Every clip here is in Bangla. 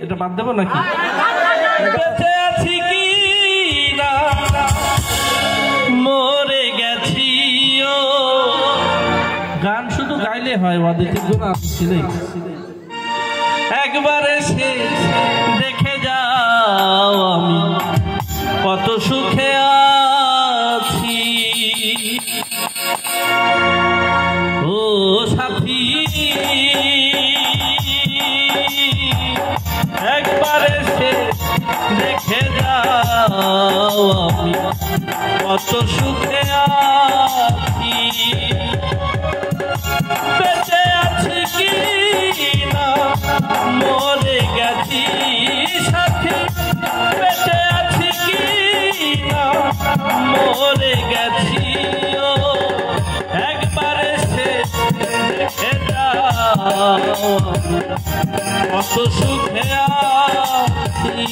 এটা বাদ দেবো নাকি? বেঁচে আছি কি না মরে গেছি ও। গান শুধু গাইলে হয়, অদিতির গুণ ছিল। একবার এসে দেখে যাও আমি কত সুখে আছি ও সাথী। একবার এসে দেখে যাও আমি কত সুখে আছি। বেঁচে আছি কি না মরে গেছি সাথী। বেঁচে আছি কি না মরে গেছি ও। একবার এসে দেখে যাও কত সুখে আছি।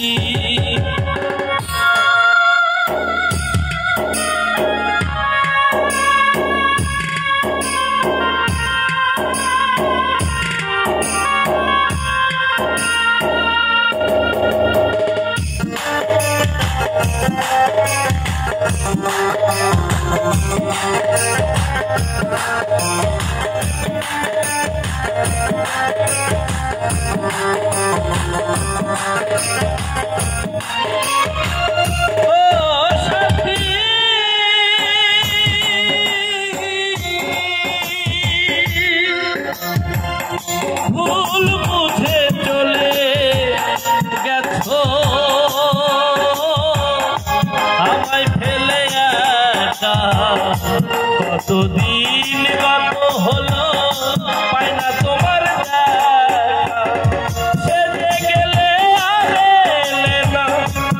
ভুল বুঝে চলে গেছো আমায় ফেলে একা। কতদিন গত হলো পাই না তোমার দেখা। সেজে গেলে আর এলে না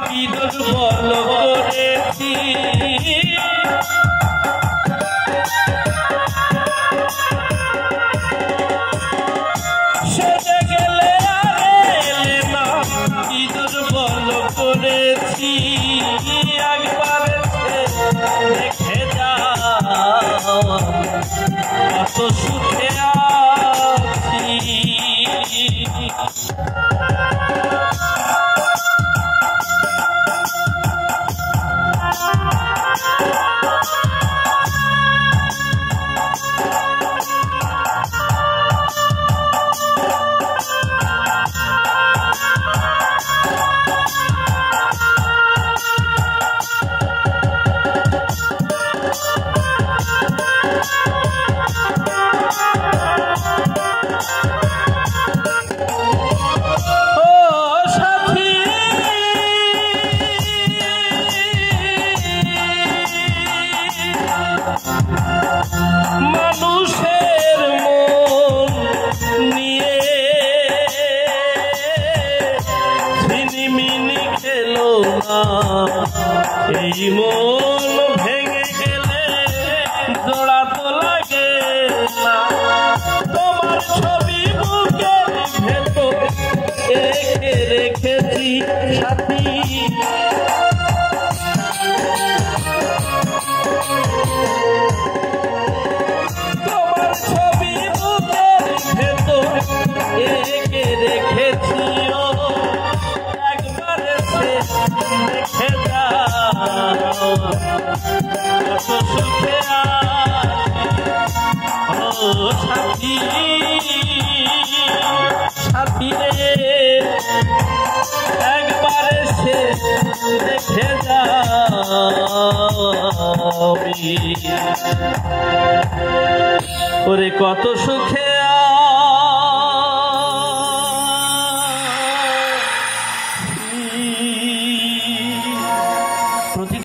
কি দুর্বল করেছি। সেজে গেলে আর এলে না কি দুর্বল করেছি। একবার দেখে যাও কত সুখে আছি। মানুষের মন নিয়ে ঝিনিমিনি খেলো না। এই মন ভেঙে গেলে জোড়া তো লাগে না। তোমার ছবি বুকের ভেতর এঁকে রেখেছি সাথী। তোমার ছবি বুকের ভেতর এঁকে রেখেছি ও। একবার এসে দেখে যাও কত সুখে আছি ও সাথী। সাথী রে একবার এসে দেখে যাও ওরে কত সুখে